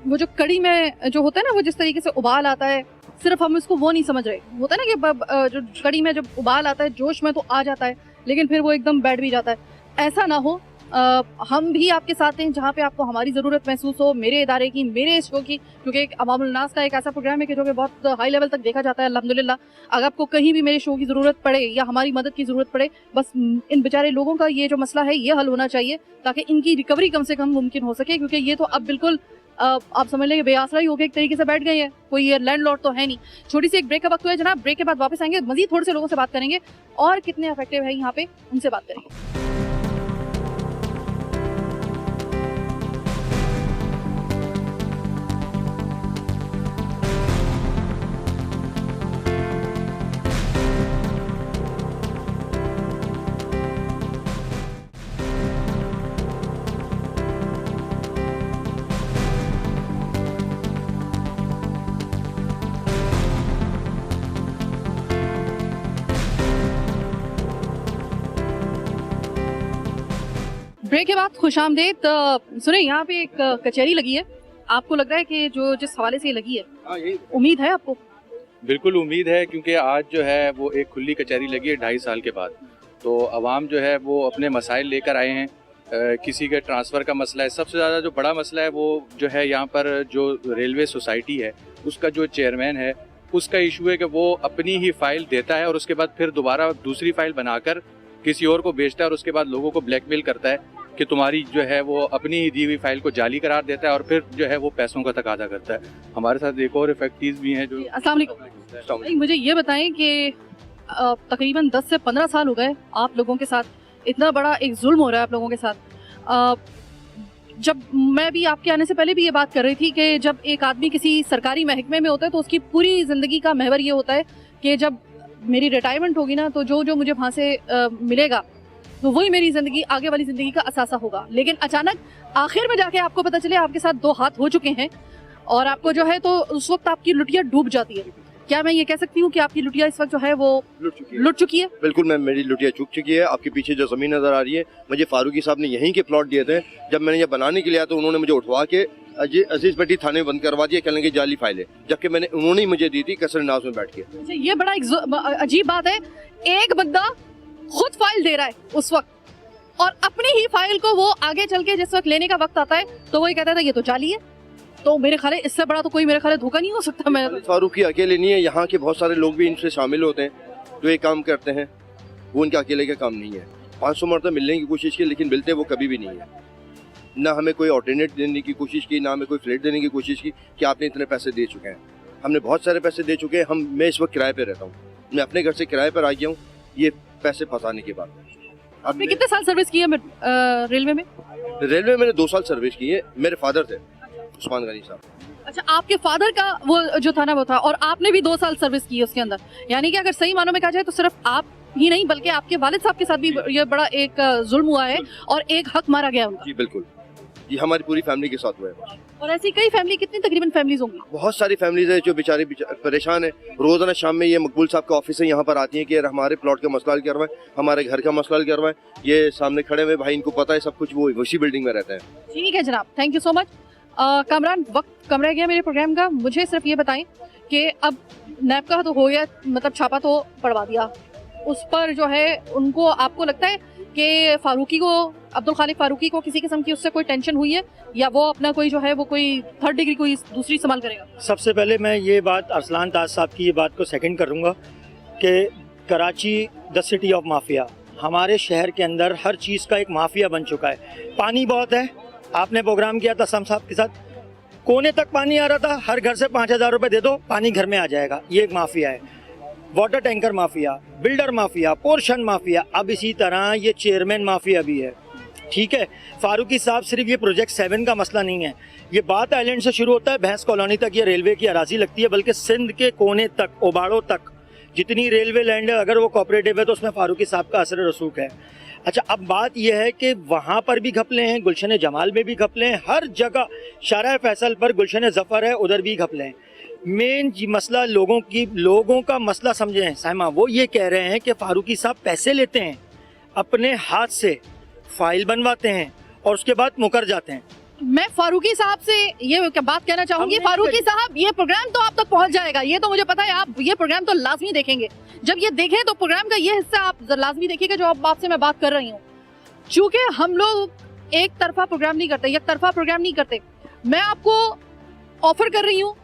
वो जो कड़ी में जो होता है ना, वो जिस तरीके से उबाल आता है, सिर्फ हम इसको वो नहीं समझ रहे। होता है ना कि जो कड़ी में जब उबाल आता है, जोश में तो आ जाता है, लेकिन फिर वो एकदम बैठ भी जाता है। ऐसा ना हो, हम भी आपके साथ हैं जहाँ पे आपको हमारी ज़रूरत महसूस हो, मेरे इदारे की, मेरे शो की, क्योंकि एक अवामुल नास का एक ऐसा प्रोग्राम है कि जो कि बहुत हाई लेवल तक देखा जाता है अल्हम्दुलिल्लाह। अगर आपको कहीं भी मेरे शो की ज़रूरत पड़े या हमारी मदद की ज़रूरत पड़े, बस इन बेचारे लोगों का ये जो मसला है ये हल होना चाहिए, ताकि इनकी रिकवरी कम से कम मुमकिन हो सके। क्योंकि ये तो अब बिल्कुल आप समझ लेंगे बेआसरा ही होकर एक तरीके से बैठ गए हैं, कोई ये लैंडलॉर्ड तो है नहीं। छोटी सी एक ब्रेक का वक्त हुआ है जनाब, ब्रेक के बाद वापस आएंगे, मजीद थोड़े से लोगों से बात करेंगे और कितने इफेक्टिव है यहाँ पे उनसे बात करेंगे। ब्रेक के बाद खुशामदीद। सुने, यहाँ पे एक कचहरी लगी है, आपको लग रहा है कि जो जिस हवाले से ये लगी है, उम्मीद है आपको? बिल्कुल उम्मीद है, क्योंकि आज जो है वो एक खुली कचहरी लगी है 2.5 साल के बाद। तो अवाम जो है वो अपने मसाइल लेकर आए हैं, किसी के ट्रांसफ़र का मसला है। सबसे ज़्यादा जो बड़ा मसला है वो जो है यहाँ पर जो रेलवे सोसाइटी है उसका जो चेयरमैन है उसका इशू है कि वो अपनी ही फ़ाइल देता है और उसके बाद फिर दोबारा दूसरी फ़ाइल बनाकर किसी और को बेचता है और उसके बाद लोगों को ब्लैकमेल करता है। कि तुम्हारी जो है वो अपनी ही दी हुई फाइल को जाली करार देता है और फिर जो है वो पैसों का तकाजा करता है। हमारे साथ एक और इफेक्टिव भी हैं जो अस्सलाम वालेकुम। भाई, मुझे ये बताएं कि तकरीबन 10 से 15 साल हो गए आप लोगों के साथ, इतना बड़ा एक जुल्म हो रहा है आप लोगों के साथ। जब मैं भी आपके आने से पहले भी ये बात कर रही थी कि जब एक आदमी किसी सरकारी महकमे में होता है तो उसकी पूरी ज़िंदगी का महवर ये होता है कि जब मेरी रिटायरमेंट होगी ना, तो जो जो मुझे वहाँ से मिलेगा तो वही मेरी ज़िंदगी, आगे वाली ज़िंदगी का असासा होगा। लेकिन अचानक आखिर में जाके आपको पता चले आपके साथ 2 हाथ हो चुके हैं और आपको जो है तो उस वक्त आपकी लुटिया डूब जाती है। क्या मैं ये कह सकती हूँ कि आपकी लुटिया इस वक्त जो है वो लुट चुकी है? बिल्कुल मैम, मेरी लुटिया चुक चुकी है। आपके पीछे जो ज़मीन नज़र आ रही है, मुझे फारूकी साहब ने यहीं के प्लॉट दिए थे। जब मैंने ये बनाने के लिए आया तो उन्होंने मुझे उठवा के अजीज पट्टी थाने में बंद करवा दिया, कहने की जाली फाइल है, जबकि उन्होंने ही मुझे दी थी कसर नाज में बैठ के। अच्छा, ये बड़ा एक अजीब बात है, एक बंदा खुद फाइल दे रहा है उस वक्त और अपनी ही फाइल को वो आगे चल के जिस वक्त लेने का वक्त आता है तो वही कहता था ये तो जाली है। तो मेरे ख्याल इससे बड़ा तो कोई मेरे ख्याल धोखा नहीं हो सकता। मैं फारूकी अकेले नहीं है, यहाँ के बहुत सारे लोग भी इनसे शामिल होते हैं जो ये काम करते हैं। वो उनके अकेले का काम नहीं है। 500 मरतबा मिलने की कोशिश की लेकिन मिलते वो कभी भी नहीं है। ना हमें कोई ऑल्टरनेट देने की कोशिश की, ना हमें कोई फ्लैट देने की कोशिश की कि आपने इतने पैसे दे चुके हैं। हमने बहुत सारे पैसे दे चुके हैं। मैं इस वक्त किराए पे रहता हूँ, मैं अपने घर से किराए पर आ गया हूँ ये पैसे फंसाने के बाद। आपने कितने साल सर्विस की है रेलवे में? रेलवे मैंने 2 साल सर्विस की है। मेरे फादर थे उस्मान गनी साहब। अच्छा, आपके फादर का वो जो था ना वो था और आपने भी 2 साल सर्विस की है उसके अंदर, यानी कि अगर सही मानों में कहा जाए तो सिर्फ आप ही नहीं बल्कि आपके वालिद साहब के साथ भी ये बड़ा एक जुल्म हुआ है और एक हक मारा गया उनका। जी बिल्कुल, ये हमारी पूरी फैमिली के साथ हुआ है। और ऐसी कई फैमिली, कितनी तकरीबन फैमिलीज होंगी? बहुत सारी फैमिलीज है जो बेचारी परेशान है। रोजाना शाम में ये मकबूल साहब का ऑफिस है, यहाँ पर आती हैं कि हमारे प्लॉट का मसला हल करवाएं, हमारे घर का मसला हल करवाएं। ये सामने खड़े हुए भाई, इनको पता है सब कुछ, वो उसी बिल्डिंग में रहते हैं। ठीक है जनाब, thank you so much. Kamran, वक्त कम रह गया मेरे प्रोग्राम का। मुझे सिर्फ ये बताएं कि अब नैब का तो हो गया, मतलब छापा तो पड़वा दिया, उस पर जो है उनको, आपको लगता है कि फारूकी को, अब्दुल खालिक फारूकी को किसी किस्म की उससे कोई टेंशन हुई है या वो अपना कोई जो है वो कोई 3rd डिग्री कोई दूसरी इस्तेमाल करेगा? सबसे पहले मैं ये बात अरसलान ताज साहब की ये बात को सेकंड करूँगा कि Karachi the city of mafia, हमारे शहर के अंदर हर चीज़ का एक माफिया बन चुका है। पानी बहुत है, आपने प्रोग्राम किया था सम साहब के साथ, कोने तक पानी आ रहा था, हर घर से 5000 रुपये दे दो पानी घर में आ जाएगा, ये एक माफिया है। Water tanker mafia, builder mafia, portion mafia, अब इसी तरह ये चेयरमैन माफिया भी है। ठीक है, फारूकी साहब सिर्फ ये प्रोजेक्ट 7 का मसला नहीं है, ये बात आइलैंड से शुरू होता है, भैंस कॉलोनी तक ये रेलवे की अराजी लगती है, बल्कि सिंध के कोने तक, ओबाड़ो तक जितनी रेलवे लैंड है, अगर वो कोऑपरेटिव है तो उसमें फारूकी साहब का असर रसूख है। अच्छा, अब बात यह है कि वहाँ पर भी घपले हैं, गुलशन जमाल में भी घपले हैं, हर जगह शारा फैसल पर गुलशन ज़फ़र है, उधर भी घपले हैं। मेन मसला लोगों का मसला समझें साइमा, वो ये कह रहे हैं कि फारूकी साहब पैसे लेते हैं, अपने हाथ से फाइल बनवाते हैं और उसके बाद मुकर जाते हैं। मैं फारूकी साहब से ये बात कहना चाहूंगी, फारूकी साहब ये प्रोग्राम तो आप तक पहुंच जाएगा, ये तो मुझे पता है, आप ये प्रोग्राम तो लाजमी देखेंगे। जब ये देखें तो प्रोग्राम का ये हिस्सा आप लाजमी देखिएगा जो आपसे मैं बात कर रही हूँ। चूंकि हम लोग एक तरफा प्रोग्राम नहीं करते, एक तरफा प्रोग्राम नहीं करते, मैं आपको ऑफर कर रही हूँ,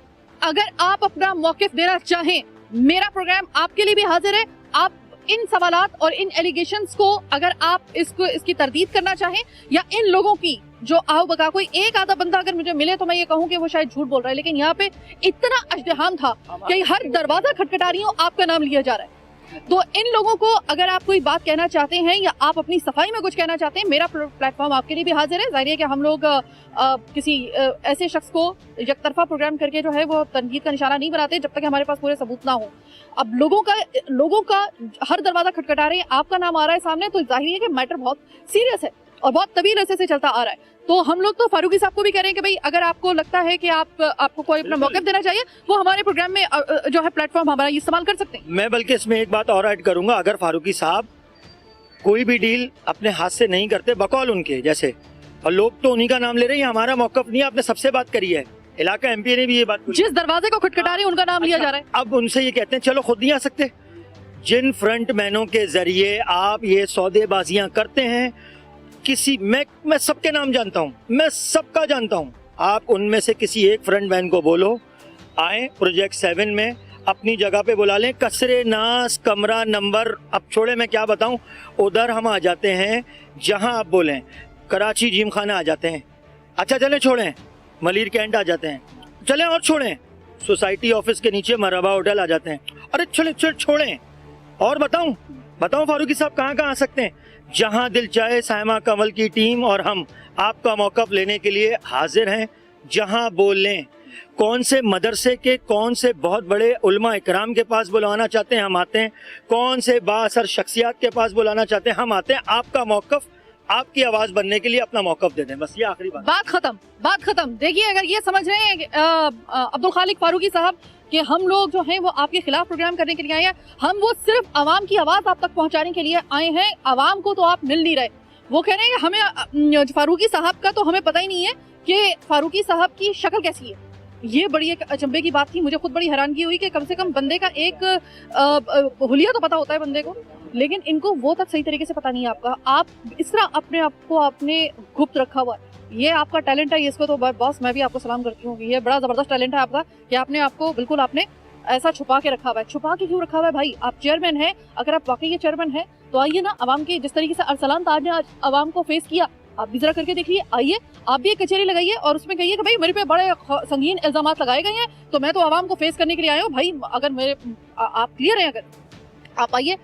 अगर आप अपना मौक़िफ़ देना चाहें, मेरा प्रोग्राम आपके लिए भी हाजिर है। आप इन सवालात और इन एलिगेशंस को अगर आप इसकी तरदीद करना चाहें, या इन लोगों की जो आओ बका, कोई एक आधा बंदा अगर मुझे मिले तो मैं ये कहूँ कि वो शायद झूठ बोल रहा है, लेकिन यहाँ पे इतना अजदहाम था कि हर दरवाजा खटखटा रही हूँ, आपका नाम लिया जा रहा है। तो इन लोगों को अगर आप कोई बात कहना चाहते हैं या आप अपनी सफाई में कुछ कहना चाहते हैं, मेरा प्लेटफॉर्म आपके लिए भी हाजिर है। जाहिर है कि हम लोग किसी ऐसे शख्स को एक तरफा प्रोग्राम करके जो है वो तनकीद का निशाना नहीं बनाते जब तक हमारे पास पूरे सबूत ना हो। अब लोगों का हर दरवाजा खटखटा रहे हैं, आपका नाम आ रहा है सामने, तो जाहिर है कि मैटर बहुत सीरियस है और बहुत तवील अरसे से चलता आ रहा है। तो हम लोग तो फारूकी साहब को भी कह रहे हैं कि भाई अगर आपको लगता है कि आपको कोई अपना मौक़िफ़ देना चाहिए, वो हमारे प्रोग्राम में जो है प्लेटफॉर्म हमारा इस्तेमाल कर सकते हैं। मैं बल्कि इसमें एक बात और ऐड करूंगा, अगर फारूकी साहब कोई भी डील अपने हाथ से नहीं करते, बकौल उनके जैसे, और लोग तो उन्हीं का नाम ले रहे हैं, हमारा मौक़िफ़ नहीं है, आपने सबसे बात करी है, इलाका एमपी ने भी ये बात, जिस दरवाजे को खटखटा रहे हैं उनका नाम लिया जा रहा है। अब उनसे ये कहते हैं चलो खुद नहीं आ सकते। जिन फ्रंट मैनों के जरिए आप ये सौदेबाजियां करते हैं, मैं सबके नाम जानता हूं, मैं सबका जानता हूं, आप उनमें से किसी एक फ्रंट मैन को बोलो आए प्रोजेक्ट 7 में, अपनी जगह पे बुला लें, कसरे नास कमरा नंबर अब छोड़े, मैं क्या बताऊं, उधर हम आ जाते हैं जहां आप बोलें। कराची जिम खाना आ जाते हैं, अच्छा चलें छोड़ें, मलिर कैंट आ जाते हैं, चलें और छोड़ें, सोसाइटी ऑफिस के नीचे मरहबा होटल आ जाते हैं, अरे चलें छोड़ें। और बताऊं फारूकी साहब कहाँ कहाँ आ सकते हैं? जहां दिल चाहे साइमा कंवल की टीम और हम आपका मौक़िफ़ लेने के लिए हाजिर हैं। जहां बोल लें, कौन से मदरसे के कौन से बहुत बड़े उलमा इकराम के पास बुलाना चाहते हैं हम आते हैं, कौन से बाअसर शख्सियात के पास बुलाना चाहते हैं हम आते हैं। आपका मौक़िफ़, आपकी आवाज़ बनने के लिए अपना मौक़िफ़ दे दें, बस ये आखिरी बात खत्म। देखिए, अगर ये समझ रहे हैं अब्दुल खालिक फारूकी साहब कि हम लोग जो हैं वो आपके खिलाफ प्रोग्राम करने के लिए आए हैं, हम वो सिर्फ आवाम की आवाज़ आप तक पहुंचाने के लिए आए हैं। आवाम को तो आप मिल नहीं रहे। वो कह रहे हैं कि हमें फारूकी साहब का तो हमें पता ही नहीं है कि फारूकी साहब की शक्ल कैसी है। ये बड़ी एक अचंभे की बात थी, मुझे खुद बड़ी हैरानगी हुई कि कम से कम बंदे का एक हुलिया तो पता होता है बंदे को, लेकिन इनको वो तक सही तरीके से पता नहीं है आपका। आप इस तरह अपने आप को आपने गुप्त रखा हुआ है। ये आपका टैलेंट है, इसको तो बॉस मैं भी आपको सलाम करती हूँ। ये बड़ा ज़बरदस्त टैलेंट है आपका कि आपने आपको बिल्कुल आपने ऐसा छुपा के रखा हुआ है। छुपा के क्यों रखा हुआ है भाई? आप चेयरमैन हैं, अगर आप वाकई ये चेयरमैन हैं तो आइए ना, आवाम के जिस तरीके से अरसलान ताज ने आज आवाम को फेस किया, आप भी जरा करके देखिए। आइए आप भी एक कचहरी लगाइए और उसमें कहिए कि भाई मेरे पे बड़े संगीन इल्जामात लगाए गए हैं, तो मैं तो आवाम को फेस करने के लिए आया हूँ भाई। अगर मेरे आप क्लियर हैं, अगर आप आइए,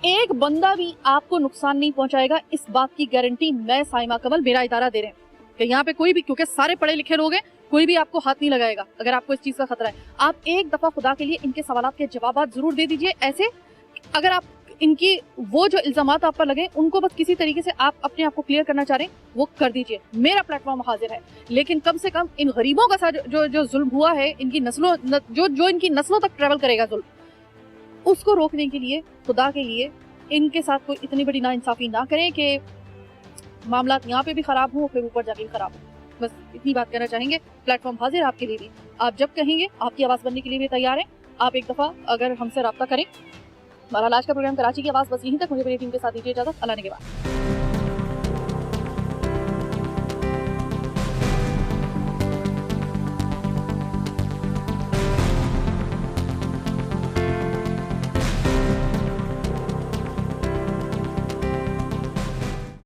एक बंदा भी आपको नुकसान नहीं पहुंचाएगा, इस बात की गारंटी मैं साइमा कंवल मेरा इदारा दे रहे हैं कि यहाँ पे कोई भी, क्योंकि सारे पढ़े लिखे लोग हैं, कोई भी आपको हाथ नहीं लगाएगा अगर आपको इस चीज का खतरा है। आप एक दफा खुदा के लिए इनके सवालात के जवाब जरूर दे दीजिए। ऐसे अगर आप इनकी वो जो इल्जामात आप पर लगे उनको बस किसी तरीके से आप अपने आप को क्लियर करना चाह रहे हैं, वो कर दीजिए। मेरा प्लेटफॉर्म हाजिर है, लेकिन कम से कम इन गरीबों का साथ जो जुल्म हुआ है, इनकी नस्लों जो इनकी नस्लों तक ट्रेवल करेगा जुल्म, उसको रोकने के लिए खुदा के लिए इनके साथ कोई इतनी बड़ी नाइंसाफी ना करें कि मामला यहाँ पे भी खराब हो फिर ऊपर जाके भी खराब हो। बस इतनी बात कहना चाहेंगे। प्लेटफॉर्म हाजिर है आपके लिए भी, आप जब कहेंगे आपकी आवाज़ बनने के लिए भी तैयार हैं। आप एक दफ़ा अगर हमसे रब्ता करें। हमारा आज का प्रोग्राम कराची की आवाज़ बस यहीं तक। मुझे मेरी टीम के साथ दीजिए इजाज़त। अल्लाह ने के बाद।